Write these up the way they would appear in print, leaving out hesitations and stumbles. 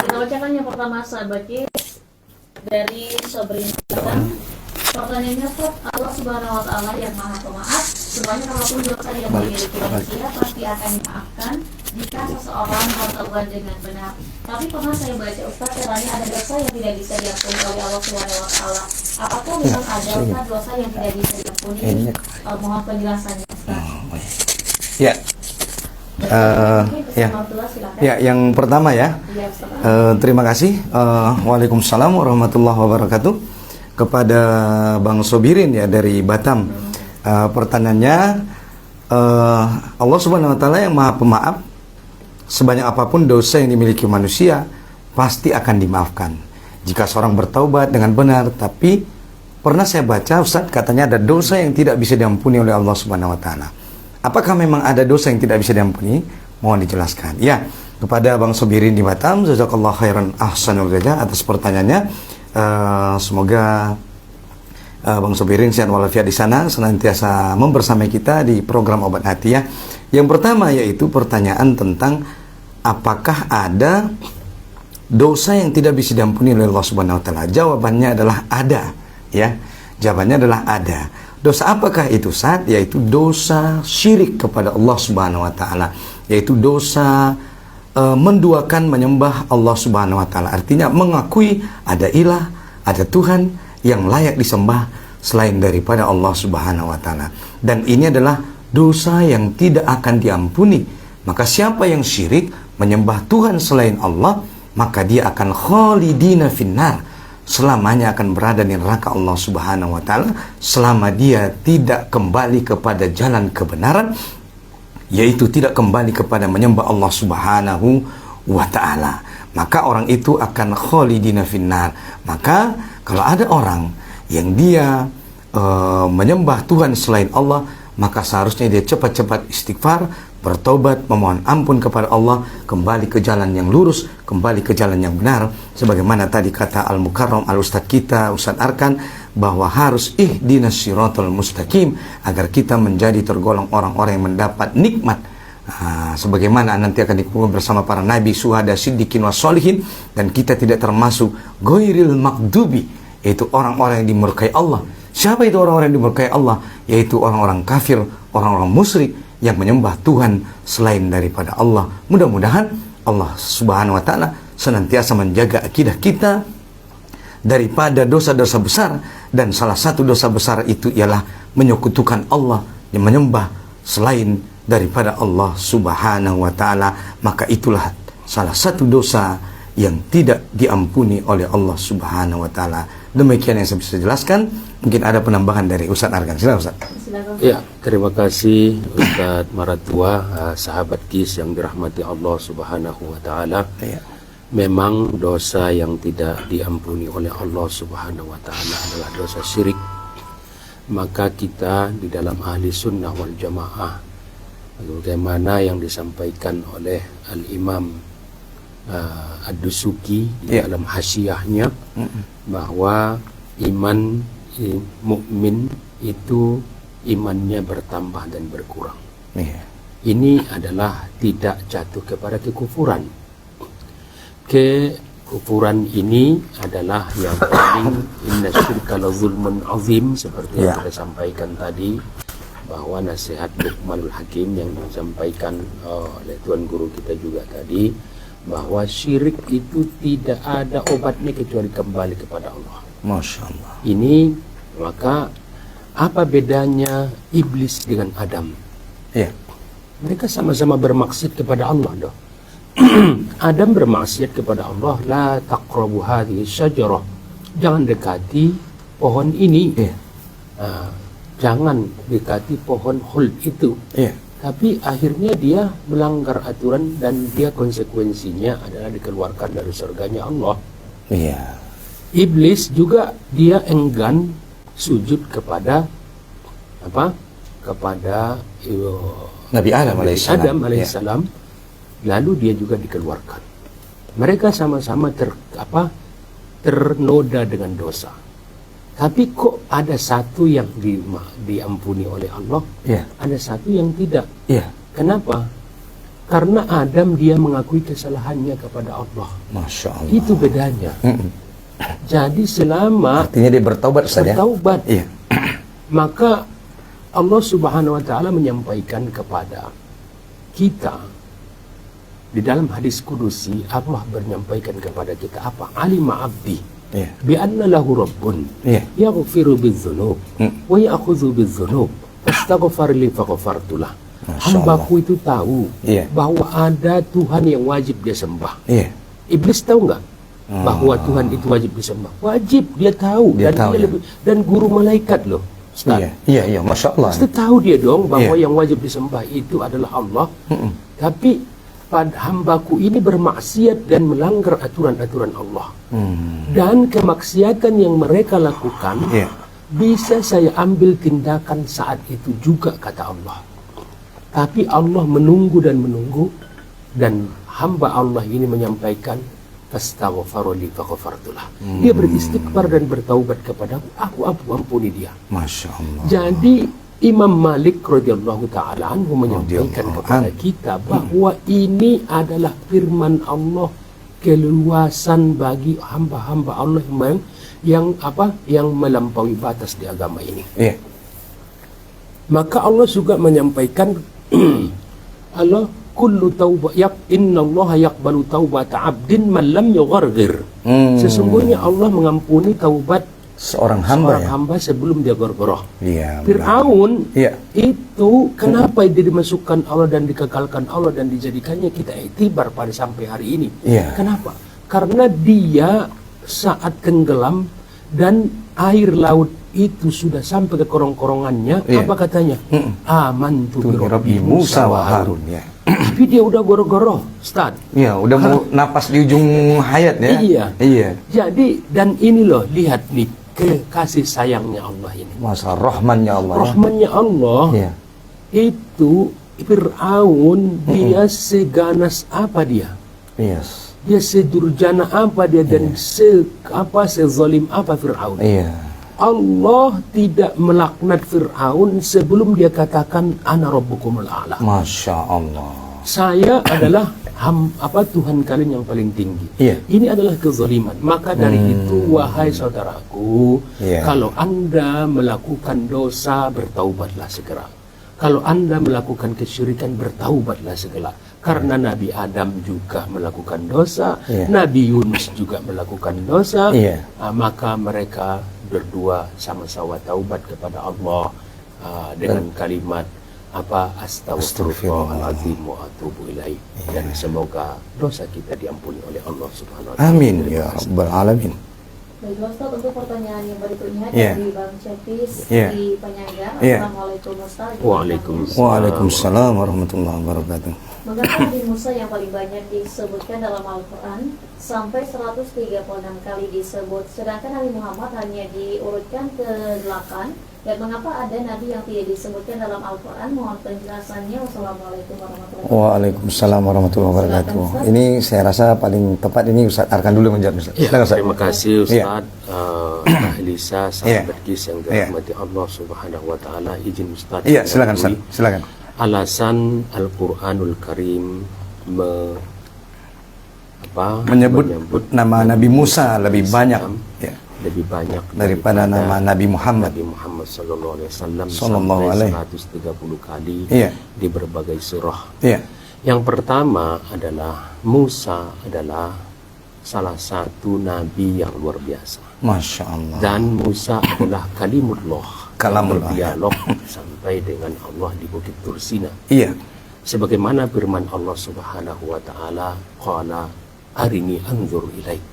Kita bacakan yang pertama, sahabat Kis, dari Sobrin. Pertanyaannya, Allah Subhanahu Wa Taala yang Maha Pemaaf. Semuanya kalaupun dosa yang dimiliki manusia pasti akan dimaafkan jika seseorang bertaubat dengan benar. Tapi pernah saya baca, Ustaz, katanya ada dosa yang tidak bisa diampuni oleh Allah Subhanahu Wa Taala. Apakah memang ada dosa yang tidak bisa diampuni? Mohon penjelasannya, Ustaz. Ya. Yang pertama ya. Terima kasih. Waalaikumsalam warahmatullahi wabarakatuh. Kepada Bang Sobirin ya dari Batam. Pertanyaannya, Allah Subhanahu Wa Taala yang Maha Pemaaf, sebanyak apapun dosa yang dimiliki manusia pasti akan dimaafkan jika seorang bertaubat dengan benar. Tapi pernah saya baca, Ustaz, katanya ada dosa yang tidak bisa diampuni oleh Allah Subhanahu Wa Taala. Apakah memang ada dosa yang tidak bisa diampuni? Mohon dijelaskan. Ya, kepada Bang Sobirin di Batam, jazakallahu khairan ahsanul jazaa atas pertanyaannya. Semoga Bang Sobirin sehat walafiat di sana, senantiasa membersamai kita di program Obat Hati ya. Yang pertama yaitu pertanyaan tentang apakah ada dosa yang tidak bisa diampuni oleh Allah Subhanahu Wa Taala. Jawabannya adalah ada ya. Jawabannya adalah ada. Dosa apakah itu, Ustaz? Yaitu dosa syirik kepada Allah Subhanahu Wa Taala, yaitu dosa menduakan menyembah Allah Subhanahu Wa Taala. Artinya mengakui ada ilah, ada Tuhan yang layak disembah selain daripada Allah Subhanahu Wa Taala. Dan ini adalah dosa yang tidak akan diampuni. Maka siapa yang syirik menyembah Tuhan selain Allah, maka dia akan khalidina finnar, selamanya akan berada di neraka Allah Subhanahu Wa Taala selama dia tidak kembali kepada jalan kebenaran, yaitu tidak kembali kepada menyembah Allah Subhanahu Wa Taala. Maka orang itu akan khalidina finnar. Maka kalau ada orang yang dia menyembah Tuhan selain Allah, maka seharusnya dia cepat-cepat istighfar, bertobat, memohon ampun kepada Allah, kembali ke jalan yang lurus, kembali ke jalan yang benar. Sebagaimana tadi kata Al-Mukarram Al-Ustadz kita, Ustadz Arkan, bahwa harus ihdinas siratal mustaqim, agar kita menjadi tergolong orang-orang yang mendapat nikmat. Sebagaimana nanti akan dikumpulkan bersama para nabi, syuhada, siddiqin, wassolihin, dan kita tidak termasuk ghairil maghdubi, yaitu orang-orang yang dimurkai Allah. Siapa itu orang-orang yang dimurkai Allah? Yaitu orang-orang kafir, orang-orang musyrik yang menyembah Tuhan selain daripada Allah. Mudah-mudahan Allah Subhanahu Wa Taala senantiasa menjaga akidah kita daripada dosa-dosa besar, dan salah satu dosa besar itu ialah menyekutukan Allah, yang menyembah selain daripada Allah Subhanahu Wa Taala. Maka itulah salah satu dosa yang tidak diampuni oleh Allah Subhanahu Wa Taala. Demikian yang saya bisa jelaskan. Mungkin ada penambahan dari Ustadz Arkan. Silakan, Ustadz. Ya, terima kasih Ustadz Maratua, sahabat Kis yang dirahmati Allah Subhanahu Wa Taala. Ya. Memang dosa yang tidak diampuni oleh Allah Subhanahu Wa Taala adalah dosa syirik. Maka kita di dalam ahli sunnah wal jamaah, bagaimana yang disampaikan oleh Al-Imam Ad-Dusuki di dalam hasyiahnya, bahwa iman mukmin itu imannya bertambah dan berkurang. Ini adalah tidak jatuh kepada kekufuran. Kekufuran ini adalah yang paling inna syirka la zulmun azim, seperti yang kita sampaikan tadi, bahwa nasihat Luqmanul Hakim yang disampaikan oleh Tuan Guru kita juga tadi, bahwa syirik itu tidak ada obatnya kecuali kembali kepada Allah. Masya Allah. Ini maka apa bedanya iblis dengan Adam? Ya. Mereka sama-sama bermaksiat kepada Allah doh. Adam bermaksiat kepada Allah, la taqrabu hadhihi syajarah, jangan dekati pohon ini. Jangan dekati pohon khuld itu. Tapi akhirnya dia melanggar aturan, dan dia konsekuensinya adalah dikeluarkan dari surganya Allah. Iblis juga dia enggan sujud kepada apa? Kepada Nabi Adam alaihissalam. Lalu dia juga dikeluarkan. Mereka sama-sama ternoda dengan dosa. Tapi kok ada satu yang diampuni oleh Allah, ada satu yang tidak. Kenapa? Karena Adam dia mengakui kesalahannya kepada Allah. Masya Allah. Itu bedanya. Jadi selama Artinya dia bertaubat, Ustaz, ya? bertaubat, Iya. maka Allah Subhanahu wa taala menyampaikan kepada kita di dalam hadis kudusi, Allah menyampaikan kepada kita apa? Alima abdi Iya. bi anna lahu rabbun Iya. yaghfiru bidzunub wa ya'khudhu bidzunub fastaghfir li faghfartu lah. Masya Hambaku itu tahu Iya. bahwa ada Tuhan yang wajib dia sembah. Iya. Iblis tahu nggak bahwa Tuhan itu wajib disembah? Wajib, dia tahu. Dia dan tahu, dia ya. dan guru malaikat loh, Ustaz. Iya. Iya, iya, Masya Allah. Pasti tahu dia dong bahwa Iya. yang wajib disembah itu adalah Allah. Tapi pada hambaku ini bermaksiat dan melanggar aturan-aturan Allah. Dan kemaksiatan yang mereka lakukan Iya. bisa saya ambil tindakan saat itu juga, kata Allah. Tapi Allah menunggu dan menunggu, dan hamba Allah ini menyampaikan fastaghfaru li faghfartulah. Dia beristighfar dan bertaubat kepadaku, aku ampuni dia. Masya Allah. Jadi Imam Malik radhiyallahu taala anhu menyampaikan Radhiyallahu kepada kita bahwa ini adalah firman Allah, keluasan bagi hamba-hamba Allah yang melampaui batas di agama ini. Iya. Maka Allah juga menyampaikan Allah kullu tauba innallaha yaqbalu taubata 'abdin man lam yugharghir. Sesungguhnya Allah mengampuni taubat Seorang hamba, seorang hamba sebelum dia gorgoroh. Iya. Fir'aun Iya. itu kenapa dia dimasukkan Allah dan dikekalkan Allah dan dijadikannya kita iktibar pada sampai hari ini? Iya. Kenapa? Karena dia saat tenggelam dan air laut itu sudah sampai ke korong-korongannya, Iya. apa katanya? Amantu bi Rabbi Musa wa Harun. Ya. Tapi dia udah goro-goro, Ustaz. Iya, udah mau napas di ujung hayat ya. Iya. Iya. Jadi dan ini loh, lihat nih kasih sayangnya Allah ini. Masa rahmannya Allah. Rahmannya Allah Iya. itu Fir'aun dia seganas apa dia? Yes. Dia sedurjana apa dia dan sezalim apa Fir'aun? Iya. Allah tidak melaknat Fir'aun sebelum dia katakan ana rabbukumul a'la. Masya Allah. Saya adalah Tuhan kalian yang paling tinggi. Iya. Ini adalah kezaliman. Maka dari itu wahai saudaraku, Iya. kalau Anda melakukan dosa bertaubatlah segera. Kalau Anda melakukan kesyirikan bertaubatlah segera. Karena Nabi Adam juga melakukan dosa, Iya. Nabi Yunus juga melakukan dosa, Iya. maka mereka berdua sama-sama taubat kepada Allah dengan kalimat astaghfirullahaladzim wa atubu ilaih. Dan semoga dosa kita diampuni oleh Allah Subhanahu wa taala. Amin ya rabbal alamin. Baik, Ustaz, untuk pertanyaan yang berikutnya Iya. dari Bang Cetis Iya. di Penyangga. Iya. Assalamualaikum Ustaz. Waalaikumsalam warahmatullahi wabarakatuh. Mengapa Nabi Musa yang paling banyak disebutkan dalam Al-Quran sampai 136 kali disebut, sedangkan Nabi Muhammad hanya diurutkan ke 8, dan mengapa ada Nabi yang tidak disebutkan dalam Al-Quran? Mohon penjelasannya. Wassalamualaikum warahmatullahi wabarakatuh. Waalaikumsalam warahmatullahi wabarakatuh. Silakan, Ustaz. Ini saya rasa paling tepat ini Ustaz Arkan dulu menjawab Ustaz. Ya, Silakan, Ustaz. terima kasih Ustaz Mbak Elisa, Iya. sahabat KIS yang dirahmati Allah Subhanahu wa taala. Izin Ustaz Iya, silakan Ustaz. mengakui Silakan. alasan Al-Qur'anul Karim Menyebut nama Nabi Musa lebih banyak ya, lebih banyak daripada nama Nabi Muhammad. Nabi Muhammad sallallahu alaihi wasallam Sallallahu sampai alaihi. 130 kali Iya. di berbagai surah. Iya. Yang pertama adalah Musa adalah salah satu nabi yang luar biasa. Masya Allah. Dan Musa adalah kalimullah, Kalamullah, berdialog sampai dengan Allah di Bukit Tursina. Iya. Sebagaimana firman Allah Subhanahu wa taala, qala arini anzur ilaik.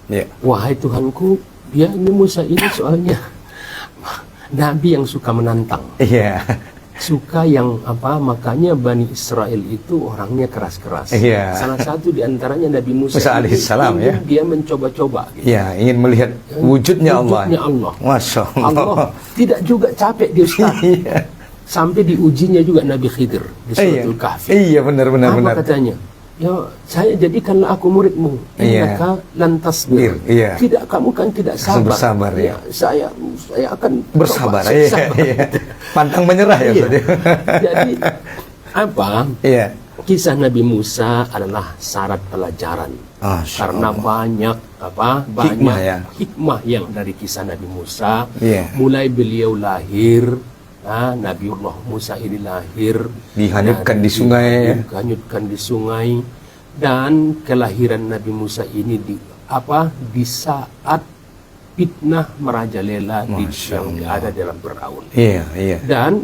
Iya. Wahai Tuhanku, dia ini Musa ini soalnya nabi yang suka menantang. Iya. Suka yang makanya Bani Israel itu orangnya keras-keras. Iya. Salah satu di antaranya Nabi Musa Musa alaihissalam, ya. dia mencoba-coba gitu. Iya, ingin melihat wujudnya Allah. Wujudnya Allah. Masya Allah. Allah tidak juga capek dia Ustaz. Iya. Sampai diujinya juga Nabi Khidir di Iya. Suratul Kahfi. Apa Iya, benar. katanya? Ya, saya jadikanlah aku muridmu. Iya. Innaka lantas bir. Iya. Tidak, kamu kan tidak sabar. Bersabar, ya. Saya akan Bersabar. coba, Iya, sabar. iya. Pantang menyerah ya Iya. Ustaz. Jadi apa? Iya. Kisah Nabi Musa adalah syarat pelajaran. Karena banyak Hikmah ya. hikmah yang dari kisah Nabi Musa. Iya. Mulai beliau lahir, Nabiullah Musa ini lahir Dihanyutkan di sungai ya. dihanyutkan di sungai, dan kelahiran Nabi Musa ini di saat fitnah merajalela yang ada dalam Firaun. Iya, iya. Dan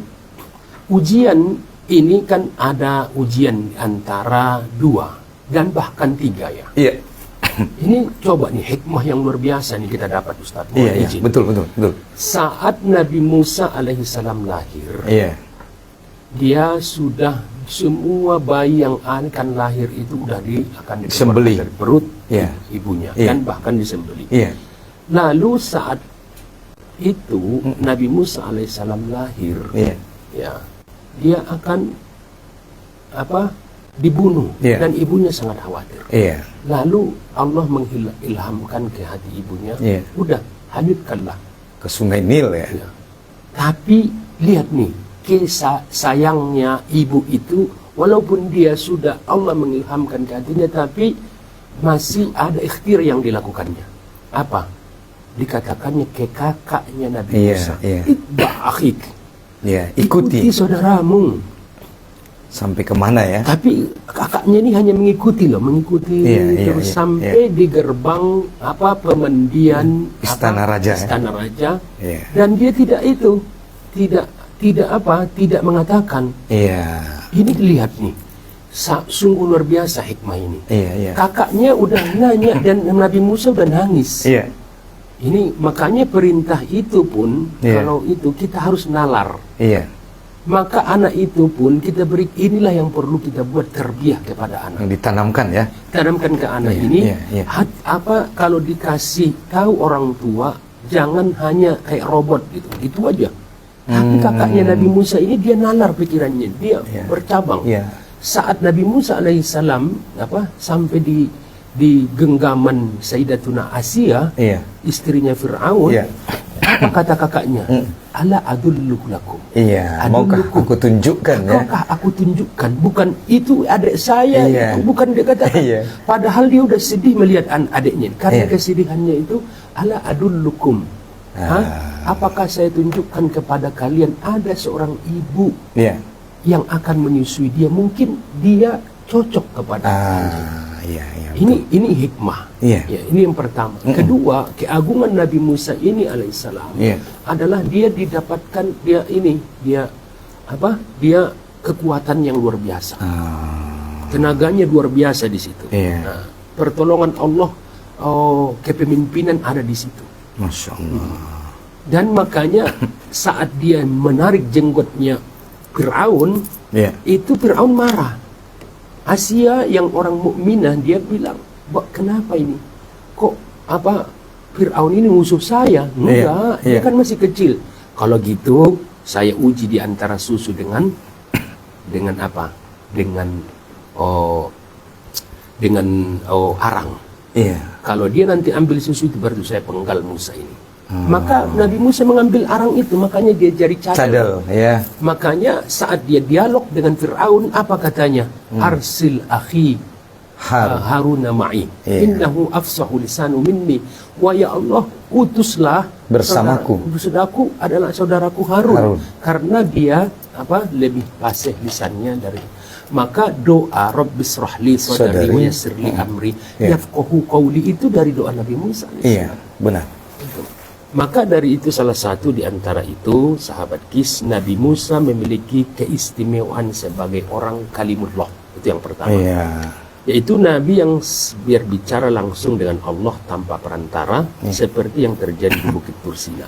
ujian ini kan ada ujian antara 2 dan bahkan 3 ya. Iya. Ini coba nih hikmah yang luar biasa nih kita dapat, Ustaz. Iya, iya. Betul. Saat Nabi Musa alaihissalam lahir, Iya. dia sudah semua bayi yang akan lahir itu udah akan Disembelih. dari perut Iya. ibunya, Iya. dan bahkan disembelih. Iya. Lalu saat itu Nabi Musa alaihissalam lahir, Iya. ya, dia akan dibunuh, Iya. dan ibunya sangat khawatir. Iya. Lalu Allah mengilhamkan ke hati ibunya, Iya. udah hanyutkanlah. Ke Sungai Nil ya. Ya. Tapi lihat nih, kisah sayangnya ibu itu, walaupun dia sudah Allah mengilhamkan ke hatinya, tapi masih ada ikhtiar yang dilakukannya. Apa? Dikatakannya ke kakaknya Nabi Iya, Musa. iya. Itba' akhik. Iya, ikuti. saudaramu. Sampai kemana ya? Tapi kakaknya ini hanya mengikuti Iya, terus iya, sampai di gerbang pemandian Istana Raja, ya? Istana Raja. Iya. Dan dia tidak mengatakan. Iya. Ini lihat nih, sungguh luar biasa hikmah ini. Iya, iya. Kakaknya udah nanya dan Nabi Musa udah nangis. Iya. Ini makanya perintah itu pun, Iya. kalau itu kita harus nalar. Iya. Maka anak itu pun kita beri, inilah yang perlu kita buat terbiah kepada anak. Yang ditanamkan ya. Tanamkan ke anak Iya, ini, iya, iya. kalau dikasih tahu orang tua, jangan hanya kayak robot gitu aja. Tapi kakaknya Nabi Musa ini dia nalar pikirannya, dia Iya. bercabang. Iya. Saat Nabi Musa alaihissalam sampai di genggaman Sayyidatuna Asia, Iya. istrinya Fir'aun, Iya. apa kata kakaknya? Ala adullukum lakum. Iya. Maukah aku tunjukkan ya? Maukah aku tunjukkan? Bukan itu adik saya, Iya. itu bukan dia katakan. Iya. Padahal dia udah sedih melihat adiknya. Karena Iya. kesedihannya itu, ala adullukum. Apakah saya tunjukkan kepada kalian ada seorang ibu Iya. yang akan menyusui dia? Mungkin dia cocok kepada Iya, iya. ini hikmah. Iya. Ya, ini yang pertama. Kedua, keagungan Nabi Musa ini alaihissalam Iya. adalah dia didapatkan dia kekuatan yang luar biasa. Tenaganya luar biasa di situ. Iya. Nah, pertolongan Allah, kepemimpinan ada di situ. Masya Allah. Dan makanya saat dia menarik jenggotnya Fir'aun, Iya. itu Fir'aun marah. Asia yang orang mukminah, dia bilang, kenapa ini? Kok Fir'aun ini musuh saya? Enggak, dia iya. kan masih kecil. Kalau gitu, saya uji di antara susu dengan apa? Dengan arang. Iya. Kalau dia nanti ambil susu itu, baru saya penggal Musa ini. Maka Nabi Musa mengambil arang itu, makanya dia jadi cadel. Ya. Makanya saat dia dialog dengan Fir'aun, apa katanya? Arsil akhi Haruna ma'i. Innahu afsahu lisanu minni. Wa ya Allah, utuslah bersamaku. Saudaraku adalah saudaraku Harun. Karena dia lebih fasih lisannya dari. Maka doa Rabbis rahli sadri wa yassir li amri yafqahu qawli itu dari doa Nabi Musa. Iya, benar. Maka dari itu salah satu di antara itu, sahabat Kis, Nabi Musa memiliki keistimewaan sebagai orang kalimullah. Itu yang pertama. Iya. Yaitu Nabi yang berbicara langsung dengan Allah tanpa perantara, seperti yang terjadi di Bukit Tursina.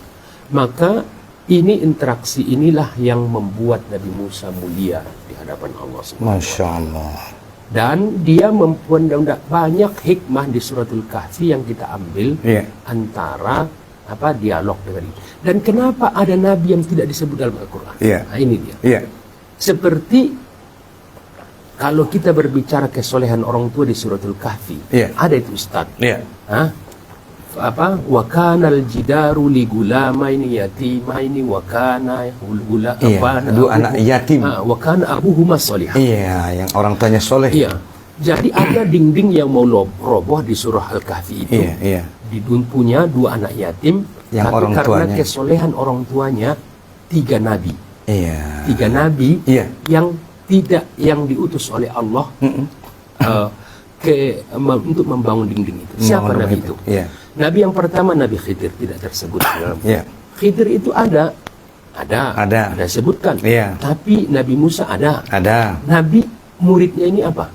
Maka ini interaksi inilah yang membuat Nabi Musa mulia di hadapan Allah SWT. Masya Allah. Dan dia mempunyai banyak hikmah di suratul Kahfi yang kita ambil antara dialog dengan ini. Dan kenapa ada nabi yang tidak disebut dalam Al-Quran? Nah, ini dia. Seperti kalau kita berbicara kesolehan orang tua di suratul Kahfi, ada itu Ustaz. wa kana al-jidaru li gulamaini yatimaini wa kana dua anak yatim. Wa kana abuhuma shalihan. Iya, yang orang tuanya soleh. Iya. Jadi ada dinding yang mau roboh di surah Al-Kahfi itu. Iya, iya. Punya dua anak yatim yang tapi orang karena tuanya kesolehan orang tuanya 3 nabi. Iya. 3 nabi Iya. yang diutus oleh Allah untuk membangun dinding itu. Siapa nabi itu? Iya. Nabi yang pertama Nabi Khidir, tidak tersebut dalam. Iya. Khidir itu ada sebutkan. Iya. Tapi Nabi Musa ada. Nabi muridnya ini apa?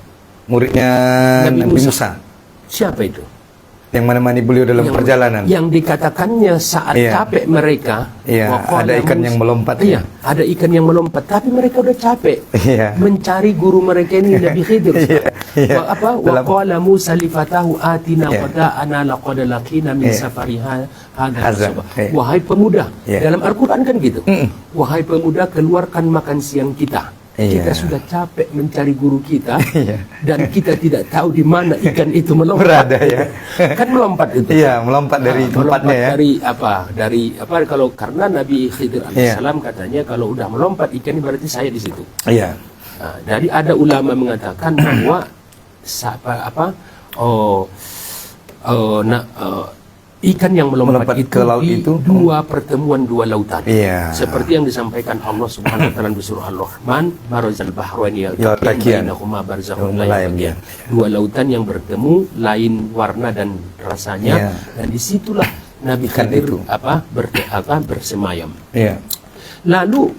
Muridnya Nabi Musa. Siapa itu? Yang menemani beliau dalam perjalanan. Yang dikatakannya saat capek mereka. Iya, ada ikan yang melompat. Iya, ada ikan yang melompat. Tapi mereka udah capek mencari guru mereka ini Nabi Khidir. Wa qala Musa li fatahu atina wada'ana laqad laqina min safariha hadza. Wahai pemuda, dalam Al-Qur'an kan gitu. Wahai pemuda, keluarkan makan siang kita. Kita sudah capek mencari guru kita dan kita tidak tahu di mana ikan itu melompat. Berada ya. Kan melompat itu. Iya, melompat dari tempatnya ya. Dari kalau karena Nabi Khidir alaihissalam katanya kalau udah melompat ikan ini berarti saya di situ. Iya. Jadi ada ulama mengatakan bahwa ikan yang melompat itu ke laut itu pertemuan dua lautan. Seperti yang disampaikan Allah Subhanahu wa taala di surah Al-Rahman, marajal bahraini bainahuma barzakhun la yabghiyan. Dua lautan yang bertemu, lain warna dan rasanya, dan disitulah Nabi Khidir bersemayam. Lalu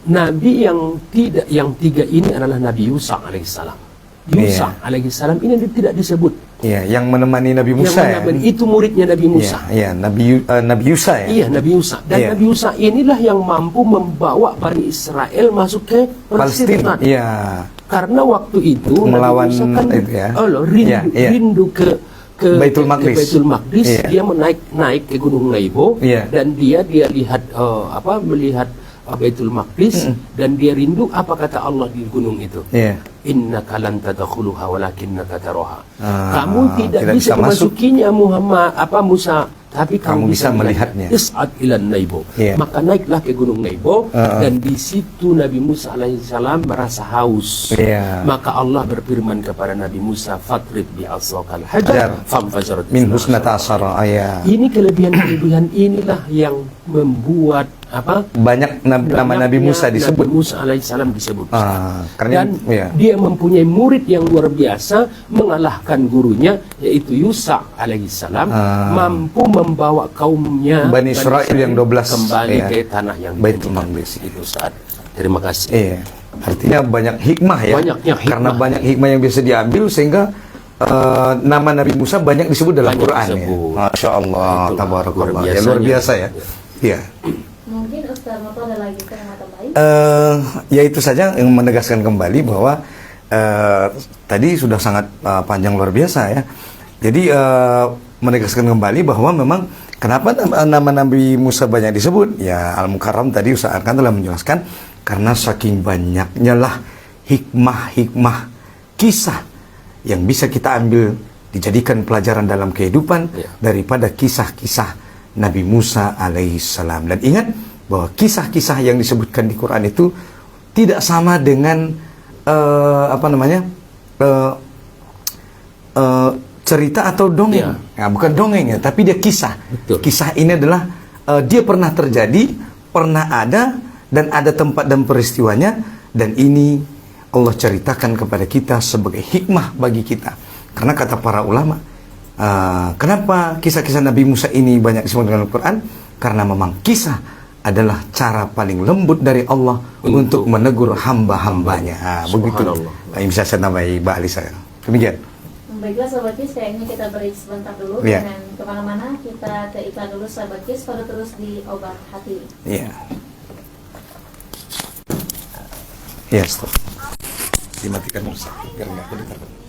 nabi yang 3 ini adalah Nabi Yusa alaihissalam. Yusa alaihissalam ini tidak disebut. Yang menemani Nabi Musa itu muridnya Nabi Musa. Nabi Yusa ya. Iya, Nabi Yusa. Dan Nabi Yusa inilah yang mampu membawa Bani Israel masuk ke Palestina. Karena waktu itu melawan Nabi Musa kan rindu ke Baitul Maqdis. Dia naik ke Gunung Nebo dan dia lihat melihat Baitul Maqdis dan dia rindu apa kata Allah di gunung itu. Innaka lan tadkhuluha walakinnaka taraha. Kamu tidak bisa memasukinya Musa, tapi kamu bisa melihatnya. Is'ad ilan Nebo. Maka naiklah ke gunung Nebo dan di situ Nabi Musa alaihissalam merasa haus. Maka Allah berfirman kepada Nabi Musa, "Fatrib bi 'asakal hajar famfajarat min husnata asara." Ini kelebihan-kelebihan inilah yang membuat banyak nama Nabi Musa disebut. Nabi Musa alaihissalam disebut. Karena dia mempunyai murid yang luar biasa, mengalahkan gurunya yaitu Yusa alaihissalam, mampu membawa kaumnya Bani Israel yang 12 kembali ke tanah yang Baitul Maqdis itu saat. Terima kasih. Artinya banyak hikmah ya. Karena banyak hikmah yang bisa diambil sehingga nama Nabi Musa banyak disebut dalam Quran ya. Masya Allah, tabarakallah. Ya, luar biasa ya. Iya. Mungkin Ustaz Moto ada lagi pengamatan lain? Ya itu saja yang menegaskan kembali bahwa tadi sudah sangat panjang luar biasa ya. Jadi menegaskan kembali bahwa memang kenapa nama Nabi Musa banyak disebut? Ya Al-Mukarram tadi Ustaz Arkan telah menjelaskan karena saking banyaknya lah hikmah kisah yang bisa kita ambil dijadikan pelajaran dalam kehidupan daripada kisah-kisah Nabi Musa alaihissalam. Dan ingat bahwa kisah-kisah yang disebutkan di Quran itu tidak sama dengan cerita atau dongeng. Nah, bukan dongeng ya, tapi dia kisah. Kisah ini adalah dia pernah terjadi, pernah ada, dan ada tempat dan peristiwanya, dan ini Allah ceritakan kepada kita sebagai hikmah bagi kita. Karena kata para ulama, kenapa kisah-kisah Nabi Musa ini banyak disebut dalam Al-Quran? Karena memang kisah adalah cara paling lembut dari Allah untuk menegur hamba-hambanya. Begitu yang bisa saya tambahi, Mbak Alisa. Demikian. Baiklah Sobat Kis, kayaknya kita break sebentar dulu. Jangan kemana-mana, kita ke iklan dulu Sobat Kis, pada terus di Obat Hati. Iya, stop. Dimatikan Musa, biar nggak kedengaran.